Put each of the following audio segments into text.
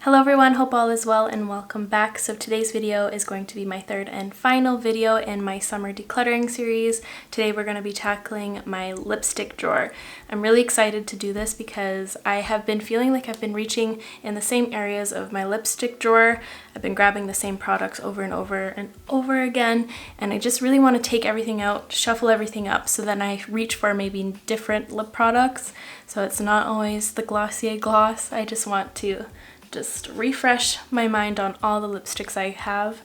Hello everyone, hope all is well and welcome back. So today's video is going to be my third and final video in my summer decluttering series. Today we're going to be tackling my lipstick drawer. I'm really excited to do this because I have been feeling like I've been reaching in the same areas of my lipstick drawer. I've been grabbing the same products over and over and over again, and I just really want to take everything out, shuffle everything up, so then I reach for maybe different lip products. So it's not always the Glossier gloss. I just want to refresh my mind on all the lipsticks I have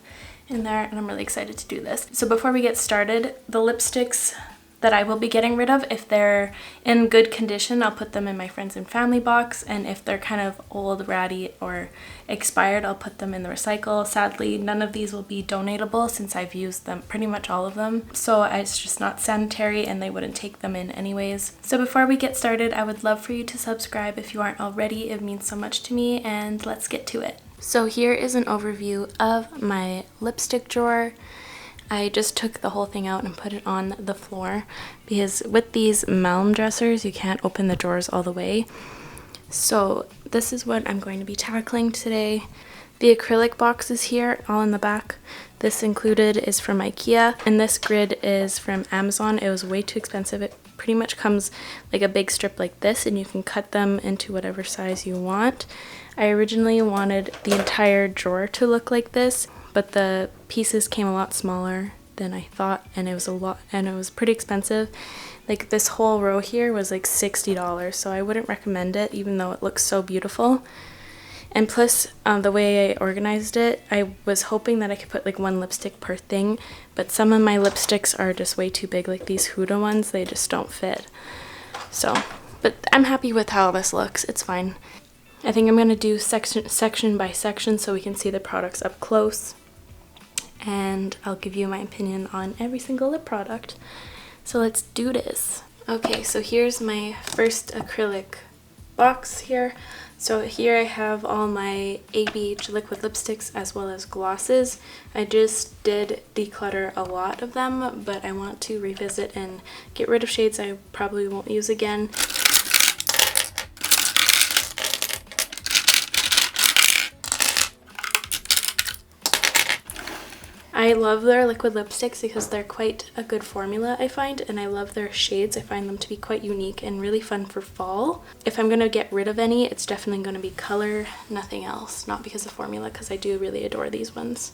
in there, and I'm really excited to do this. So before we get started, the lipsticks that I will be getting rid of, if they're in good condition, I'll put them in my friends and family box, and if they're kind of old, ratty, or expired, I'll put them in the recycle. Sadly, none of these will be donatable since I've used them, pretty much all of them, so it's just not sanitary and they wouldn't take them in anyways. So before we get started, I would love for you to subscribe if you aren't already. It means so much to me, and let's get to it. So here is an overview of my lipstick drawer. I just took the whole thing out and put it on the floor because with these malm dressers you can't open the drawers all the way. So this is what I'm going to be tackling today. The acrylic boxes here, all in the back. This included is from IKEA, and this grid is from Amazon. It was way too expensive. It pretty much comes like a big strip like this, and you can cut them into whatever size you want. I originally wanted the entire drawer to look like this, but the pieces came a lot smaller than I thought, and it was pretty expensive. Like this whole row here was like $60, so I wouldn't recommend it even though it looks so beautiful. And plus, the way I organized it, I was hoping that I could put like one lipstick per thing, but some of my lipsticks are just way too big, like these Huda ones, they just don't fit. So, but I'm happy with how this looks, it's fine. I think I'm going to do section by section so we can see the products up close, and I'll give you my opinion on every single lip product. So let's do this. Okay, so here's my first acrylic box here. So here I have all my ABH liquid lipsticks as well as glosses. I just did declutter a lot of them, but I want to revisit and get rid of shades I probably won't use again. I love their liquid lipsticks because they're quite a good formula, I find, and I love their shades. I find them to be quite unique and really fun for fall. If I'm going to get rid of any, it's definitely going to be color, nothing else. Not because of formula, because I do really adore these ones.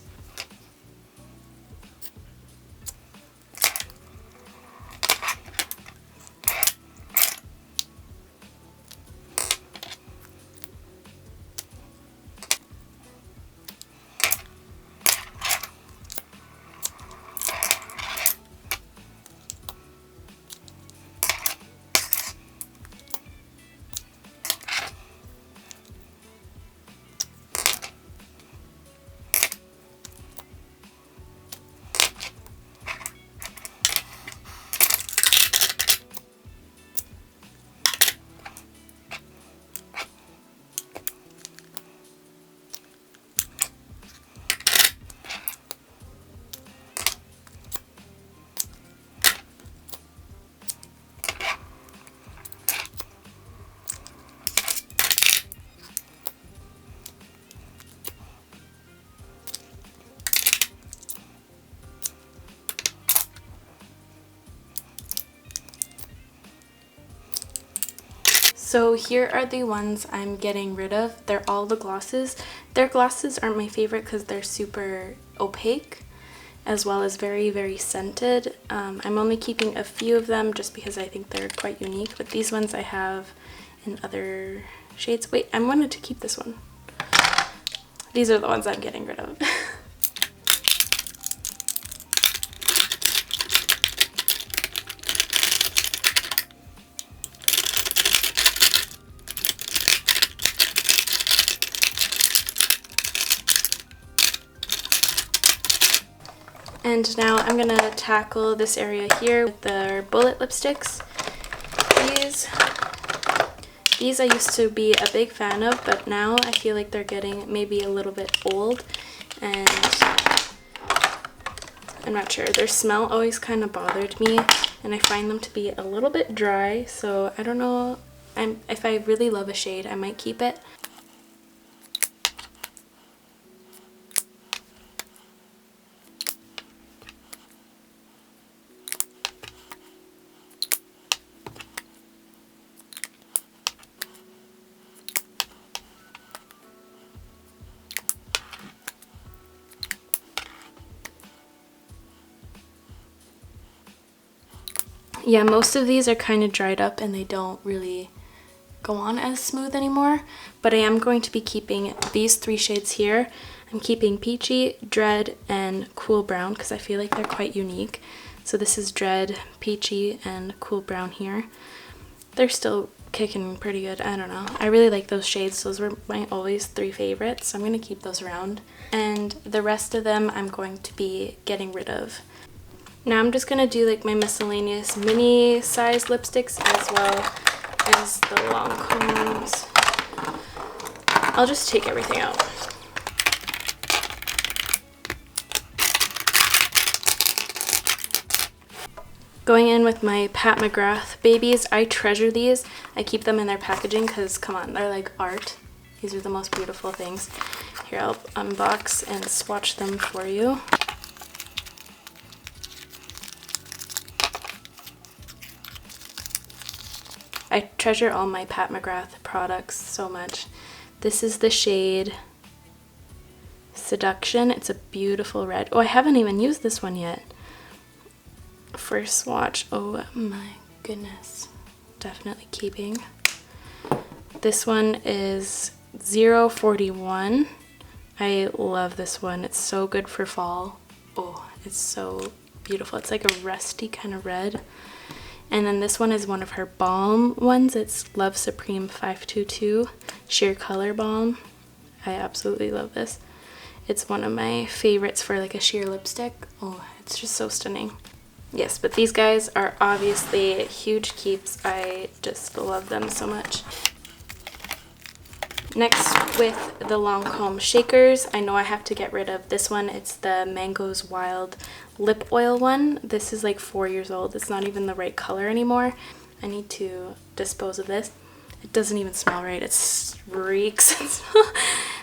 So here are the ones I'm getting rid of. They're all the glosses. Their glosses aren't my favorite because they're super opaque as well as very, very scented. I'm only keeping a few of them just because I think they're quite unique, but these ones I have in other shades. Wait, I wanted to keep this one. These are the ones I'm getting rid of. And now I'm going to tackle this area here with the bullet lipsticks. These I used to be a big fan of, but now I feel like they're getting maybe a little bit old, and I'm not sure. Their smell always kind of bothered me, and I find them to be a little bit dry, so I don't know if I really love a shade, I might keep it. yeah, most of these are kind of dried up and they don't really go on as smooth anymore, but I am going to be keeping these 3 shades here. I'm keeping Peachy, Dread, and Cool Brown because I feel like they're quite unique. So this is Dread, Peachy, and Cool Brown here. They're still kicking pretty good. I don't know. I really like those shades. Those were my always 3 favorites, so I'm going to keep those around. And the rest of them I'm going to be getting rid of. Now I'm just going to do like my miscellaneous mini size lipsticks as well as the long combs. I'll just take everything out. Going in with my Pat McGrath babies. I treasure these. I keep them in their packaging because, come on, they're like art. These are the most beautiful things. Here, I'll unbox and swatch them for you. I treasure all my Pat McGrath products so much. This is the shade Seduction. It's a beautiful red. Oh, I haven't even used this one yet. First swatch. Oh my goodness. Definitely keeping. This one is 041. I love this one. It's so good for fall. Oh, it's so beautiful. It's like a rusty kind of red. And then this one is one of her balm ones. It's Love Supreme 522 Sheer Color Balm. I absolutely love this. It's one of my favorites for like a sheer lipstick. Oh, it's just so stunning. Yes, but these guys are obviously huge keeps. I just love them so much. Next, with the Lancome shakers, I know I have to get rid of this one. It's the Mangoes Wild lip oil one. This is like 4 years old. It's not even the right color anymore. I need to dispose of this. It doesn't even smell right. It reeks.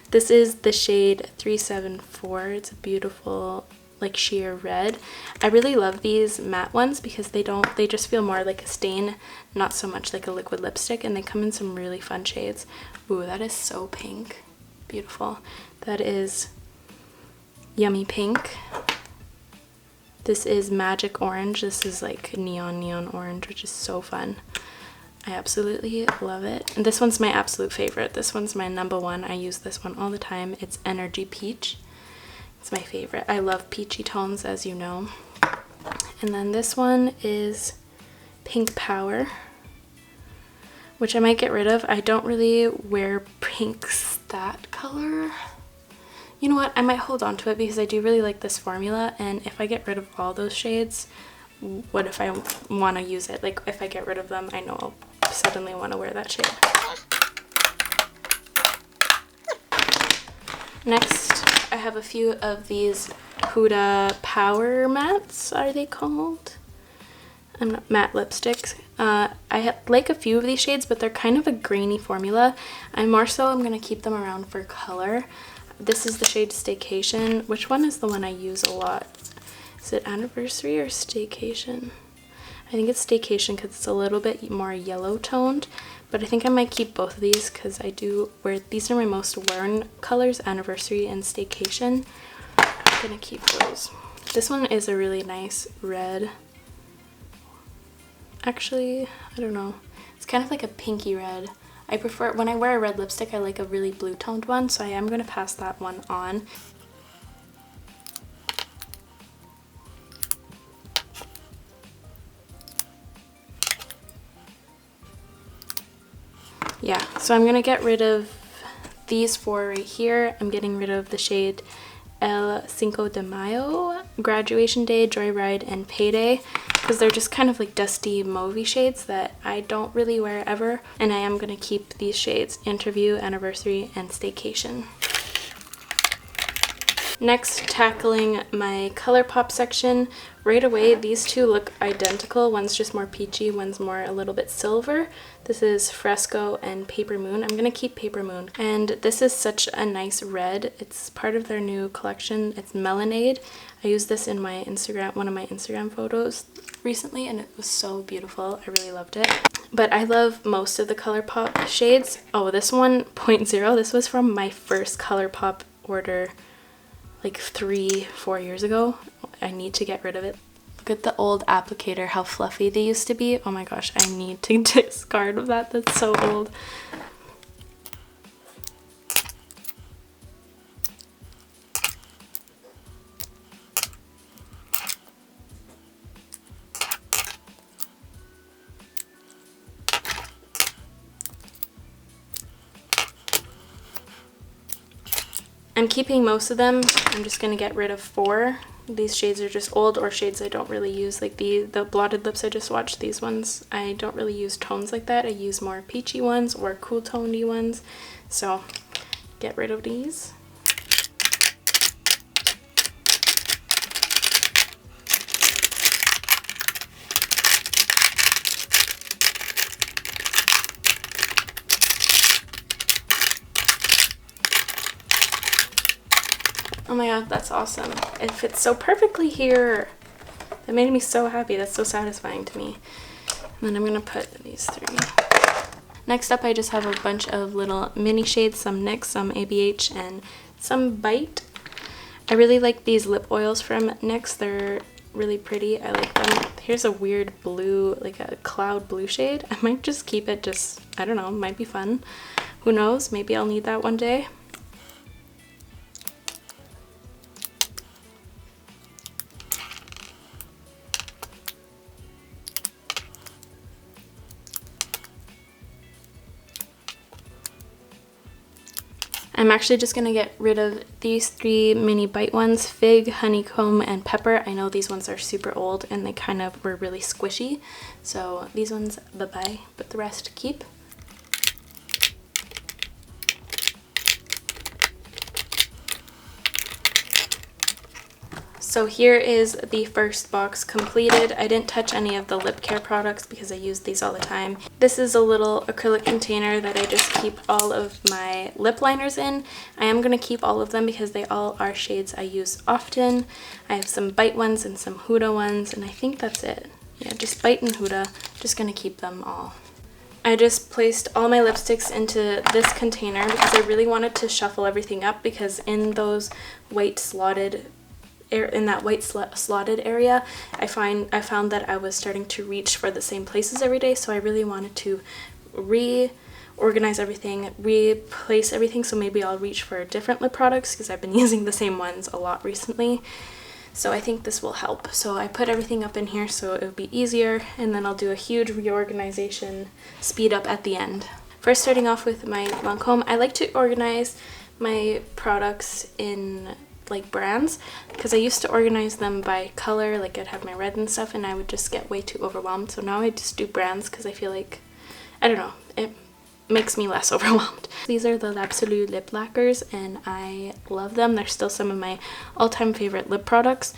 This is the shade 374. It's a beautiful like sheer red. I really love these matte ones because they just feel more like a stain, not so much like a liquid lipstick, and they come in some really fun shades. Ooh, that is so pink. Beautiful. That is Yummy Pink. This is Magic Orange. This is like neon orange, which is so fun. I absolutely love it. And this one's my absolute favorite. This one's my #1. I use this one all the time. It's Energy Peach. It's my favorite. I love peachy tones, as you know. And then this one is Pink Power, which I might get rid of. I don't really wear pinks that color. You know what? I might hold on to it because I do really like this formula, and if I get rid of all those shades, what if I want to use it? Like, if I get rid of them, I know I'll suddenly want to wear that shade. Next, I have a few of these Huda Power Mattes, are they called? Matte lipsticks. I like a few of these shades, but they're kind of a grainy formula. I'm going to keep them around for color. This is the shade Staycation. Which one is the one I use a lot? Is it Anniversary or Staycation? I think it's Staycation because it's a little bit more yellow toned, but I think I might keep both of these because I do wear, these are my most worn colors, Anniversary and Staycation. I'm gonna keep those. This one is a really nice red. Actually, I don't know. It's kind of like a pinky red. I prefer, when I wear a red lipstick, I like a really blue toned one, so I am gonna pass that one on. Yeah, so I'm gonna get rid of these 4 right here. I'm getting rid of the shade El Cinco de Mayo, Graduation Day, Joyride, and Payday, because they're just kind of like dusty mauvey shades that I don't really wear ever. And I am gonna keep these shades, Interview, Anniversary, and Staycation. Next, tackling my ColourPop section. Right away, these two look identical. One's just more peachy, one's more a little bit silver. This is Fresco and Paper Moon. I'm gonna keep Paper Moon. And this is such a nice red. It's part of their new collection. It's Melonade. I used this in my Instagram, one of my Instagram photos recently, and it was so beautiful. I really loved it. But I love most of the ColourPop shades. Oh, this one, 0.0, this was from my first ColourPop order like 3-4 years ago. I need to get rid of it. Look at the old applicator, how fluffy they used to be. Oh my gosh, I need to discard of that. That's so old. I'm keeping most of them. I'm just going to get rid of 4. These shades are just old or shades I don't really use. Like the blotted lips I just watched, these ones, I don't really use tones like that. I use more peachy ones or cool tonedy ones. So get rid of these. Oh my god, that's awesome. It fits so perfectly here. That made me so happy. That's so satisfying to me. And then I'm gonna put these 3. Next up, I just have a bunch of little mini shades, some NYX, some ABH, and some Bite. I really like these lip oils from NYX. They're really pretty. I like them. Here's a weird blue, like a cloud blue shade. I might just keep it, just, I don't know, might be fun. Who knows? Maybe I'll need that one day. I'm actually just going to get rid of these 3 mini Bite ones, Fig, Honeycomb, and Pepper. I know these ones are super old and they kind of were really squishy. So these ones, bye-bye, but the rest keep. So here is the first box completed. I didn't touch any of the lip care products because I use these all the time. This is a little acrylic container that I just keep all of my lip liners in. I am going to keep all of them because they all are shades I use often. I have some Bite ones and some Huda ones, and I think that's it. Yeah, just Bite and Huda. Just going to keep them all. I just placed all my lipsticks into this container because I really wanted to shuffle everything up, because in those white slotted slotted area, I found that I was starting to reach for the same places every day, so I really wanted to reorganize everything, replace everything, so maybe I'll reach for different lip products because I've been using the same ones a lot recently. So I think this will help. So I put everything up in here so it would be easier, and then I'll do a huge reorganization speed up at the end. First, starting off with my Lancome, I like to organize my products in like brands, because I used to organize them by color, like I'd have my red and stuff, and I would just get way too overwhelmed. So now I just do brands because I feel like, I don't know, it makes me less overwhelmed. These are the L'Absolu lip lacquers and I love them. They're still some of my all-time favorite lip products.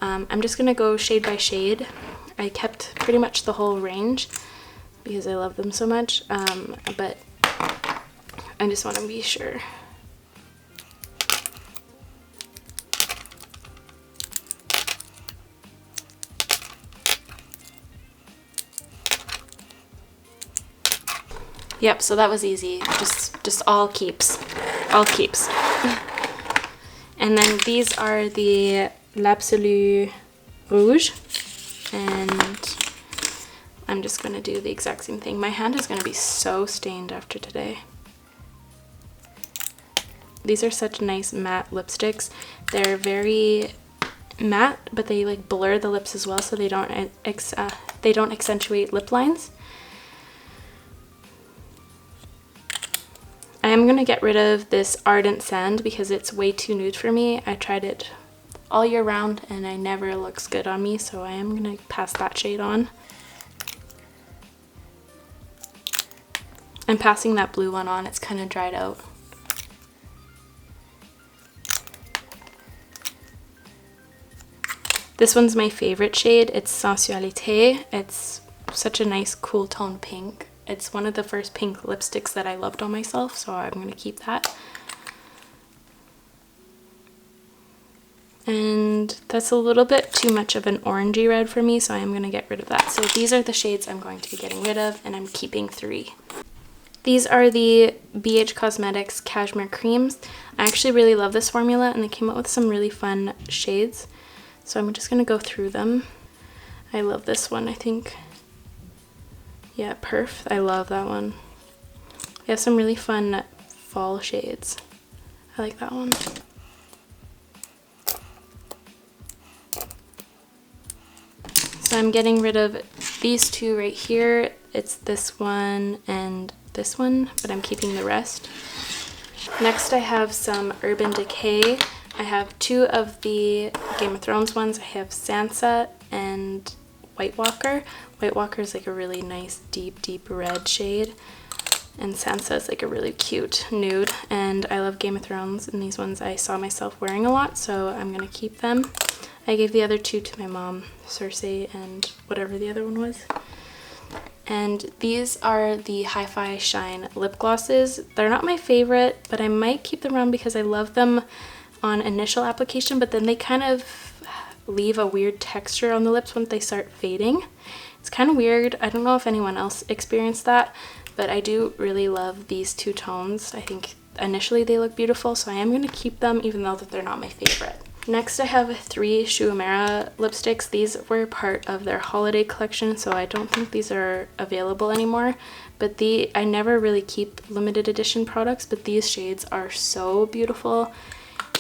I'm just gonna go shade by shade. I kept pretty much the whole range because I love them so much, but I just want to be sure. Yep, so that was easy. Just all keeps. All keeps. And then these are the L'Absolu Rouge. And I'm just going to do the exact same thing. My hand is going to be so stained after today. These are such nice matte lipsticks. They're very matte, but they like blur the lips as well, so they don't accentuate lip lines. I am going to get rid of this Ardent Sand because it's way too nude for me. I tried it all year round and it never looks good on me, so I am going to pass that shade on. I'm passing that blue one on, it's kind of dried out. This one's my favorite shade. It's Sensualité. It's such a nice cool tone pink. It's one of the first pink lipsticks that I loved on myself, so I'm going to keep that. And that's a little bit too much of an orangey red for me, so I'm going to get rid of that. So these are the shades I'm going to be getting rid of, and I'm keeping 3. These are the BH Cosmetics Cashmere Creams. I actually really love this formula, and they came out with some really fun shades. So I'm just going to go through them. I love this one, I think. Yeah, Perf. I love that one. They have some really fun fall shades. I like that one. So I'm getting rid of these two right here. It's this one and this one, but I'm keeping the rest. Next I have some Urban Decay. I have two of the Game of Thrones ones. I have Sansa and White Walker. White Walker is like a really nice deep red shade. And Sansa is like a really cute nude. And I love Game of Thrones, and these ones I saw myself wearing a lot, so I'm gonna keep them. I gave the other two to my mom, Cersei and whatever the other one was. And these are the Hi-Fi Shine lip glosses. They're not my favorite, but I might keep them around because I love them on initial application, but then they kind of leave a weird texture on the lips once they start fading. It's kind of weird. I don't know if anyone else experienced that, but I do really love these two tones. I think initially they look beautiful, so I am going to keep them even though that they're not my favorite. Next I have three Shuamera lipsticks. These were part of their holiday collection, so I don't think these are available anymore. But I never really keep limited edition products, but these shades are so beautiful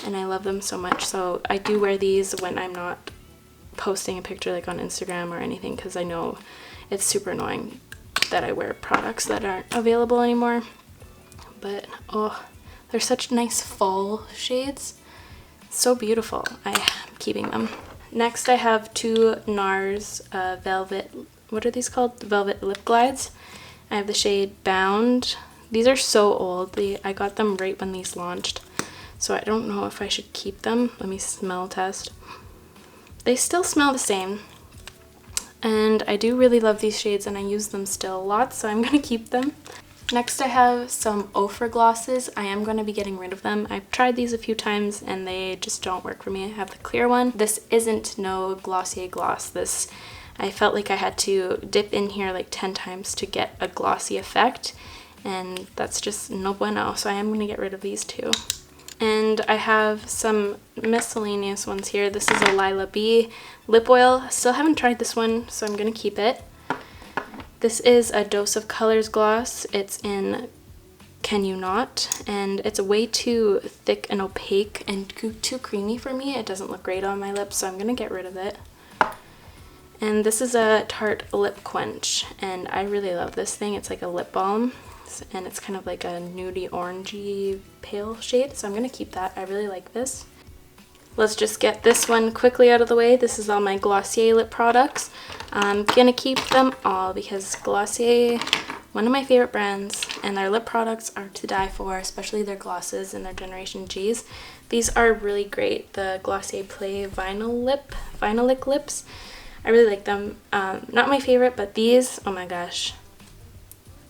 and I love them so much. So I do wear these when I'm not posting a picture like on Instagram or anything, because I know it's super annoying that I wear products that aren't available anymore. But oh, they're such nice fall shades. So beautiful. I am keeping them. Next I have two Nars Velvet, what are these called? Velvet Lip Glides. I have the shade Bound. These are so old. I got them right when these launched, so I don't know if I should keep them. Let me smell test. They still smell the same. And I do really love these shades and I use them still a lot, so I'm going to keep them. Next I have some Ofra glosses. I am going to be getting rid of them. I've tried these a few times and they just don't work for me. I have the clear one. This isn't no Glossier gloss. This, I felt like I had to dip in here like 10 times to get a glossy effect, and that's just no bueno, so I am going to get rid of these two. And I have some miscellaneous ones here. This is a Lila B lip oil. Still haven't tried this one, so I'm going to keep it. This is a Dose of Colors gloss. It's in Can You Not, and it's way too thick and opaque and too creamy for me. It doesn't look great on my lips, so I'm going to get rid of it. And this is a Tarte Lip Quench, and I really love this thing. It's like a lip balm, and it's kind of like a nudie orangey pale shade, so I'm going to keep that. I really like this. Let's just get this one quickly out of the way. This is all my Glossier lip products. I'm going to keep them all because Glossier, one of my favorite brands, and their lip products are to die for, especially their glosses and their Generation Gs. These are really great. The Glossier Play Vinylic lips. I really like them. Not my favorite, but these, oh my gosh,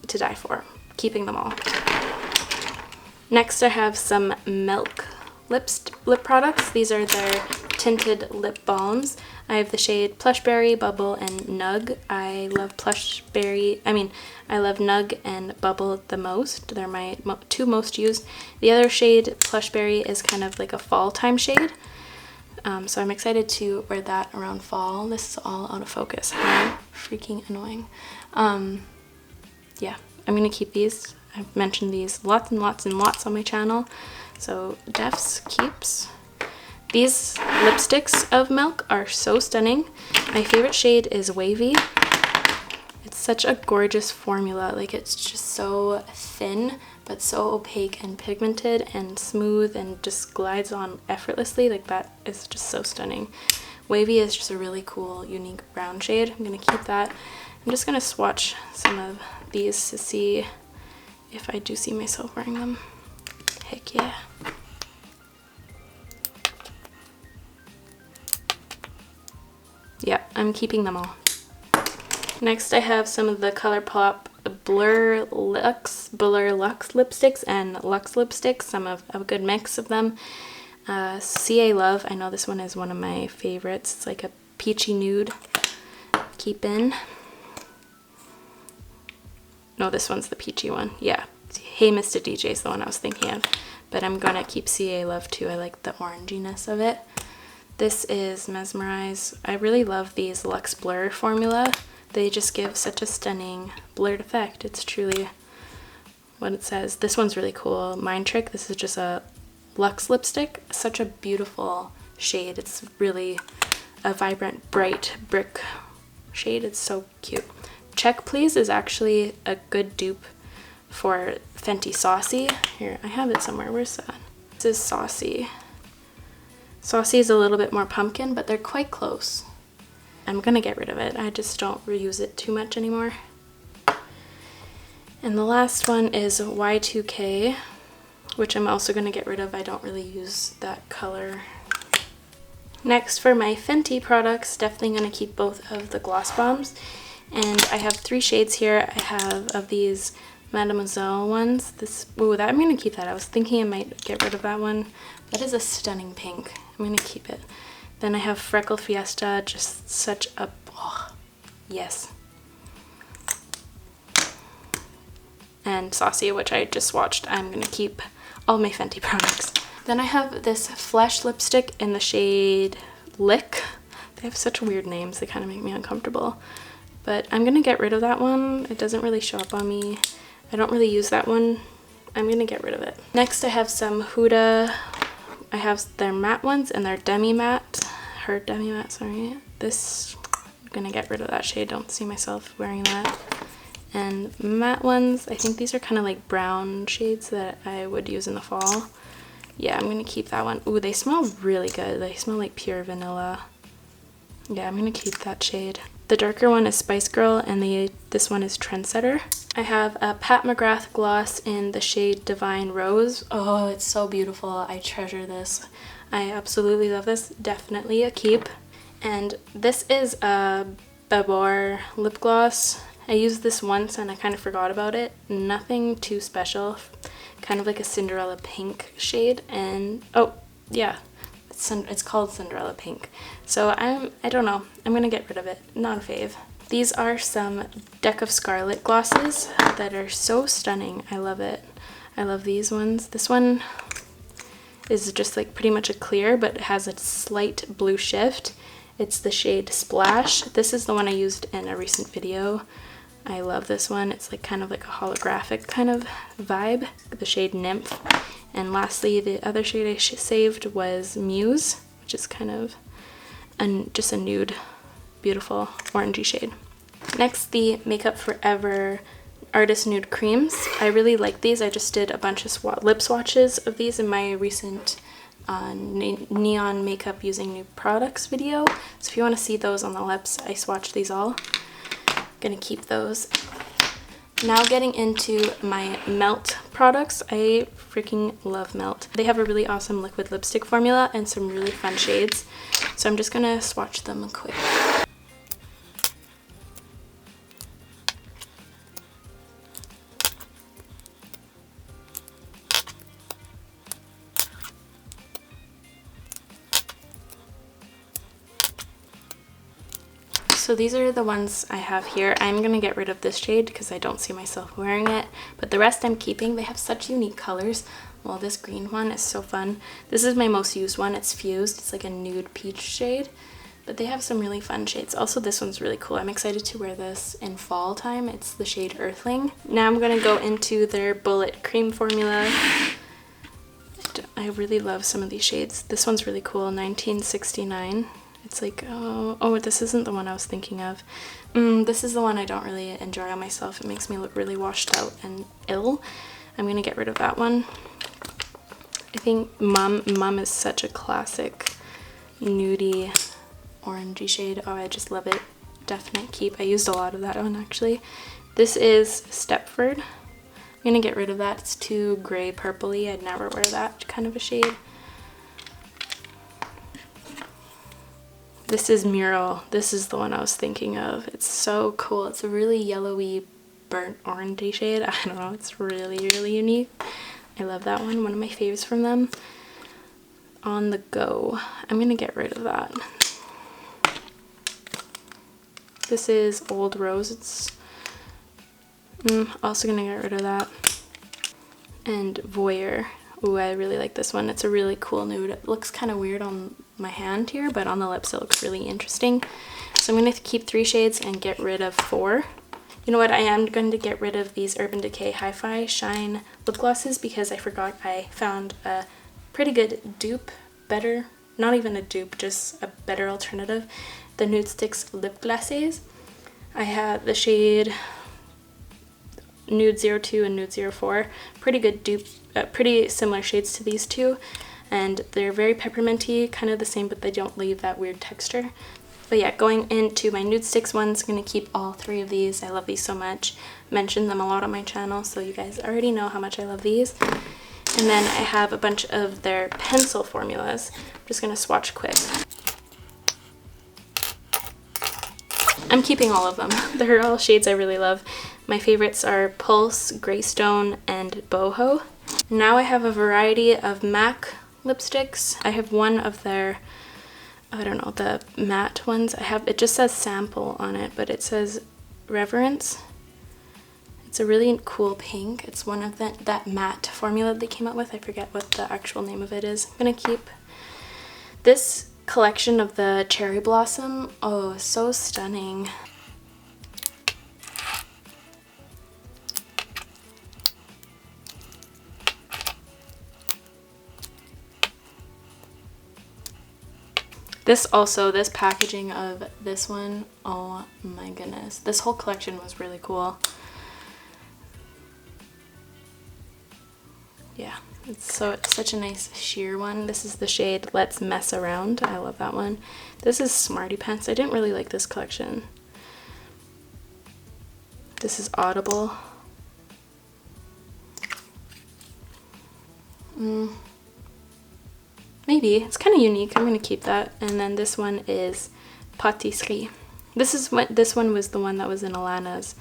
to die for. Keeping them all. Next I have some Milk lip products. These are their tinted lip balms. I have the shade Plushberry, Bubble, and Nug. I love I love Nug and Bubble the most. They're my two most used. The other shade, Plushberry, is kind of like a fall time shade. So I'm excited to wear that around fall. This is all out of focus. How freaking annoying. Yeah, I'm gonna keep these. I've mentioned these lots and lots and lots on my channel. So Def's keeps. These lipsticks of Milk are so stunning. My favorite shade is Wavy. It's such a gorgeous formula. Like, it's just so thin, but so opaque and pigmented and smooth and just glides on effortlessly. Like, that is just so stunning. Wavy is just a really cool, unique brown shade. I'm gonna keep that. I'm just gonna swatch some of these to see if I do see myself wearing them. Heck yeah. Yep, I'm keeping them all. Next I have some of the ColourPop Blur Luxe lipsticks and Luxe lipsticks, some of a good mix of them. CA Love, I know this one is one of my favorites. It's like a peachy nude. Keep in. No, this one's the peachy one. Yeah. Hey Mr. DJ is the one I was thinking of. But I'm gonna keep CA Love too. I like the oranginess of it. This is Mesmerized. I really love these Luxe Blur formula. They just give such a stunning blurred effect. It's truly what it says. This one's really cool. Mind Trick. This is just a Luxe lipstick. Such a beautiful shade. It's really a vibrant, bright brick shade. It's so cute. Check Please is actually a good dupe for Fenty Saucy. Here, I have it somewhere. Where's that? This is Saucy. Saucy is a little bit more pumpkin, but they're quite close. I'm gonna get rid of it. I just don't reuse it too much anymore. And the last one is Y2K, which I'm also gonna get rid of. I don't really use that color. Next, for my Fenty products, definitely gonna keep both of the gloss bombs. And I have 3 shades here. I have of these Mademoiselle ones. I'm gonna keep that. I was thinking I might get rid of that one. That is a stunning pink. I'm gonna keep it. Then I have Freckle Fiesta, just such a, oh, yes. And Saucy, which I just swatched. I'm gonna keep all my Fenty products. Then I have this Flesh lipstick in the shade Lick. They have such weird names, they kind of make me uncomfortable. But I'm gonna get rid of that one. It doesn't really show up on me. I don't really use that one. I'm gonna get rid of it. Next I have some Huda. I have their matte ones and their demi matte. Her demi matte, sorry. This, I'm gonna get rid of that shade. Don't see myself wearing that. And matte ones, I think these are kind of like brown shades that I would use in the fall. Yeah, I'm gonna keep that one. Ooh, they smell really good. They smell like pure vanilla. Yeah, I'm gonna keep that shade. The darker one is Spice Girl, and this one is Trendsetter. I have a Pat McGrath gloss in the shade Divine Rose. Oh, it's so beautiful. I treasure this. I absolutely love this. Definitely a keep. And this is a Babor lip gloss. I used this once and I kind of forgot about it. Nothing too special. Kind of like a Cinderella pink shade. And oh yeah, it's called Cinderella Pink. So I don't know. I'm gonna get rid of it. Not a fave. These are some Deck of Scarlet glosses that are so stunning. I love it. I love these ones. This one is just like pretty much a clear, but it has a slight blue shift. It's the shade Splash. This is the one I used in a recent video. I love this one. It's like kind of like a holographic kind of vibe. The shade Nymph. And lastly, the other shade I saved was Muse, which is kind of just a nude, beautiful orangey shade. Next, the Makeup Forever Artist Nude Creams. I really like these. I just did a bunch of lip swatches of these in my recent neon makeup using new products video. So if you want to see those on the lips, I swatched these all. Gonna keep those. Now getting into my Melt products. I freaking love Melt. They have a really awesome liquid lipstick formula and some really fun shades. So I'm just gonna swatch them quick. So these are the ones I have here. I'm gonna get rid of this shade because I don't see myself wearing it, but the rest I'm keeping. They have such unique colors. Well, this green one is so fun. This is my most used one. It's Fused. It's like a nude peach shade, but they have some really fun shades. Also, this one's really cool. I'm excited to wear this in fall time. It's the shade Earthling. Now I'm gonna go into their Bullet Cream formula. I really love some of these shades. This one's really cool, 1969. It's like, oh, this isn't the one I was thinking of. This is the one I don't really enjoy on myself. It makes me look really washed out and ill. I'm gonna get rid of that one. I think Mum is such a classic nudie orangey shade. Oh, I just love it. Definite keep. I used a lot of that one actually. This is Stepford. I'm gonna get rid of that. It's too gray purpley. I'd never wear that kind of a shade. This is Mural. This is the one I was thinking of. It's so cool. It's a really yellowy burnt orangey shade. I don't know. It's really, really unique. I love that one. One of my faves from them. On the Go. I'm gonna get rid of that. This is Old Rose. It's also gonna get rid of that. And Voyeur. Ooh, I really like this one. It's a really cool nude. It looks kind of weird on my hand here, but on the lips it looks really interesting. So I'm going to keep 3 shades and get rid of 4. You know what, I am going to get rid of these Urban Decay Hi-Fi Shine lip glosses because I forgot I found a pretty good dupe, better, not even a dupe, just a better alternative. The Nude Sticks Lip Glosses. I have the shade Nude 02 and Nude 04. Pretty good dupe, pretty similar shades to these two. And they're very pepperminty, kind of the same, but they don't leave that weird texture. But yeah, going into my Nude Sticks ones, I'm going to keep all 3 of these. I love these so much. Mentioned them a lot on my channel, so you guys already know how much I love these. And then I have a bunch of their pencil formulas. I'm just going to swatch quick. I'm keeping all of them. They're all shades I really love. My favorites are Pulse, Greystone, and Boho. Now I have a variety of MAC lipsticks. I have one of their, I don't know, the matte ones. it just says sample on it, but it says Reverence. It's a really cool pink. It's one of that matte formula they came out with. I forget what the actual name of it is. I'm gonna keep this collection of the Cherry Blossom. Oh, so stunning. This packaging of this one, oh my goodness. This whole collection was really cool. Yeah, it's such a nice sheer one. This is the shade Let's Mess Around. I love that one. This is Smartypants. I didn't really like this collection. This is Audible. Maybe. It's kind of unique. I'm going to keep that. And then this one is Pâtisserie. This one was the one that was in Alana's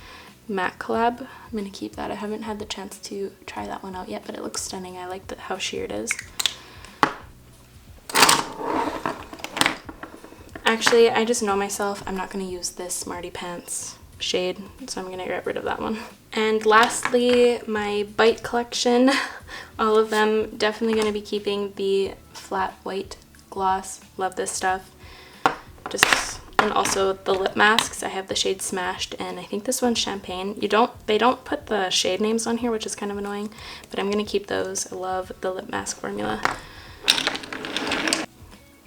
MAC collab. I'm going to keep that. I haven't had the chance to try that one out yet, but it looks stunning. I like how sheer it is. Actually, I just know myself. I'm not going to use this Smartypants shade, so I'm going to get rid of that one. And lastly, my Bite collection. All of them. Definitely going to be keeping the flat white gloss. Love this stuff. And also the lip masks. I have the shade Smashed, and I think this one's Champagne. They don't put the shade names on here, which is kind of annoying, but I'm going to keep those. I love the lip mask formula.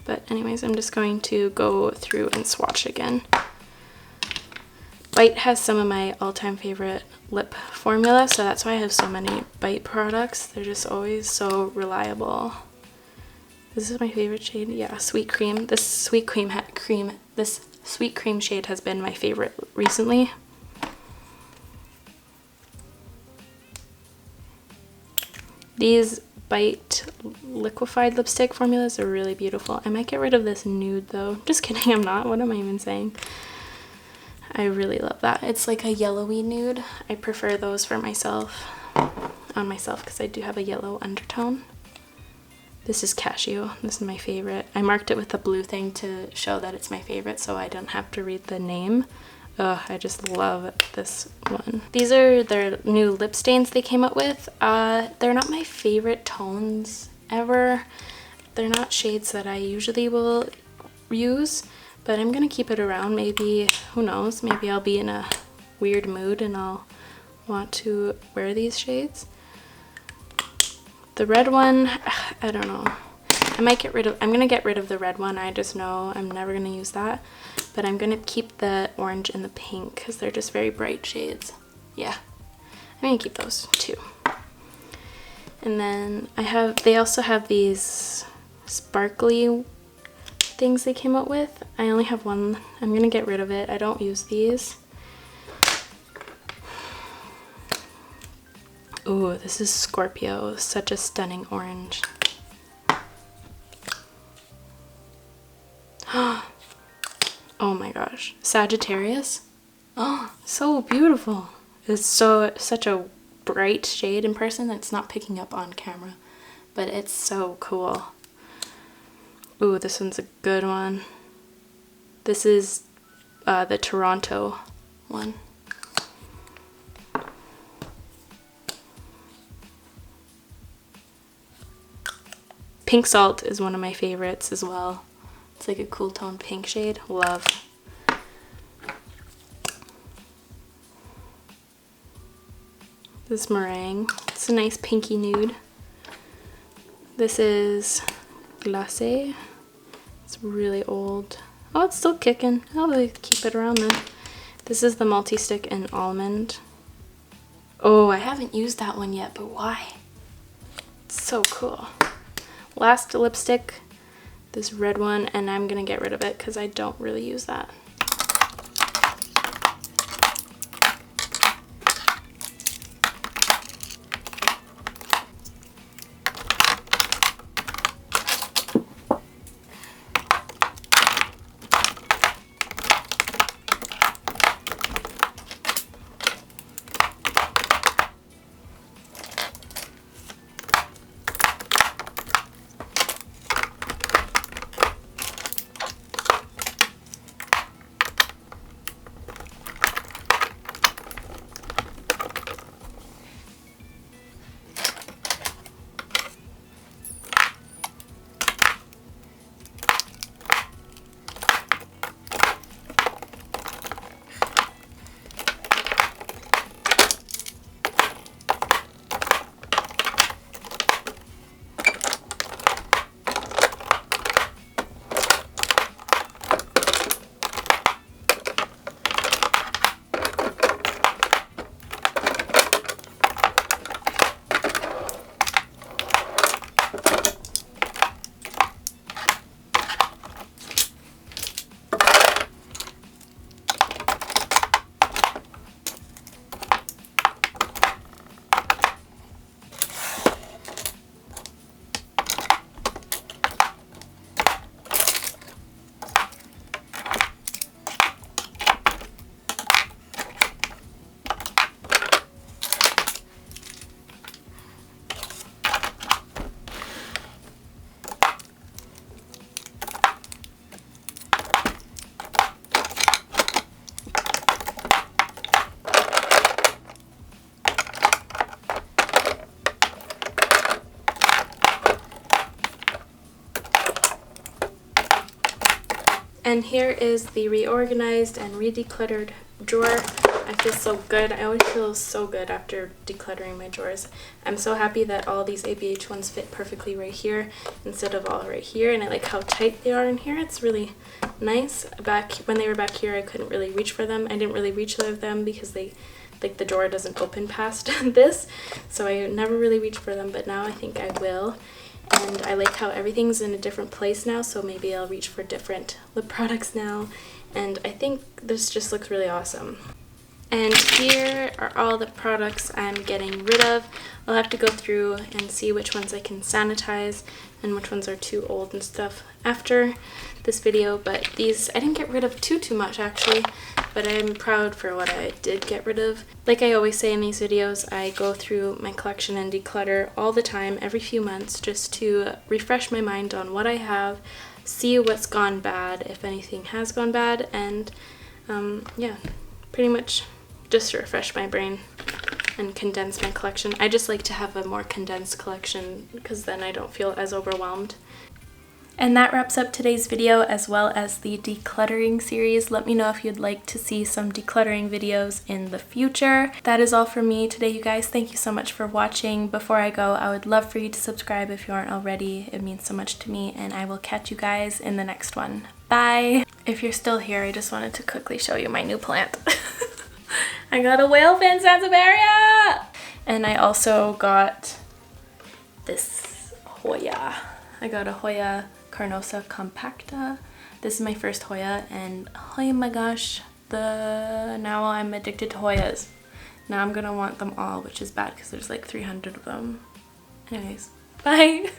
But anyways, I'm just going to go through and swatch again. Bite has some of my all-time favorite lip formula, so that's why I have so many Bite products. They're just always so reliable. This is my favorite shade. Yeah, Sweet Cream. This Sweet Cream shade has been my favorite recently. These Bite liquefied lipstick formulas are really beautiful. I might get rid of this nude though. Just kidding, I'm not. What am I even saying? I really love that. It's like a yellowy nude. I prefer those for myself, on myself, because I do have a yellow undertone. This is Cashew. This is my favorite. I marked it with a blue thing to show that it's my favorite so I don't have to read the name. Ugh, I just love this one. These are their new lip stains they came up with. They're not my favorite tones ever. They're not shades that I usually will use, but I'm gonna keep it around. Maybe, who knows, maybe I'll be in a weird mood and I'll want to wear these shades. The red one, I don't know. I'm gonna get rid of the red one. I just know I'm never gonna use that. But I'm gonna keep the orange and the pink because they're just very bright shades. Yeah, I'm gonna keep those too. And then they also have these sparkly things they came up with. I only have one. I'm gonna get rid of it. I don't use these. Ooh, this is Scorpio. Such a stunning orange. Oh my gosh. Sagittarius. Oh, so beautiful. It's such a bright shade in person that's not picking up on camera, but it's so cool. Ooh, this one's a good one. This is the Toronto one. Pink Salt is one of my favorites as well. It's like a cool tone pink shade. Love. This Meringue. It's a nice pinky nude. This is Glacé. It's really old. Oh, it's still kicking. I'll really keep it around then. This is the Multi-Stick in Almond. Oh, I haven't used that one yet, but why? It's so cool. Last lipstick, this red one, and I'm gonna get rid of it because I don't really use that. And here is the reorganized and re-decluttered drawer. I feel so good. I always feel so good after decluttering my drawers. I'm so happy that all these ABH ones fit perfectly right here instead of all right here, and I like how tight they are in here. It's really nice. Back when they were back here, I couldn't really reach for them. I didn't really reach for them because they like the drawer doesn't open past this, so I never really reached for them, but now I think I will. And I like how everything's in a different place now, so maybe I'll reach for different lip products now. And I think this just looks really awesome. And here are all the products I'm getting rid of. I'll have to go through and see which ones I can sanitize and which ones are too old and stuff after this video. But these, I didn't get rid of too much actually, but I'm proud for what I did get rid of. Like I always say in these videos, I go through my collection and declutter all the time, every few months, just to refresh my mind on what I have, see what's gone bad, if anything has gone bad, and yeah, pretty much just to refresh my brain and condense my collection. I just like to have a more condensed collection because then I don't feel as overwhelmed. And that wraps up today's video as well as the decluttering series. Let me know if you'd like to see some decluttering videos in the future. That is all from me today, you guys. Thank you so much for watching. Before I go, I would love for you to subscribe if you aren't already. It means so much to me, and I will catch you guys in the next one. Bye! If you're still here, I just wanted to quickly show you my new plant. I got a whale fin Sansevieria! And I also got this Hoya. I got a Hoya Carnosa Compacta. This is my first Hoya, and oh my gosh, now I'm addicted to Hoyas. Now I'm gonna want them all, which is bad because there's like 300 of them. Anyways, bye!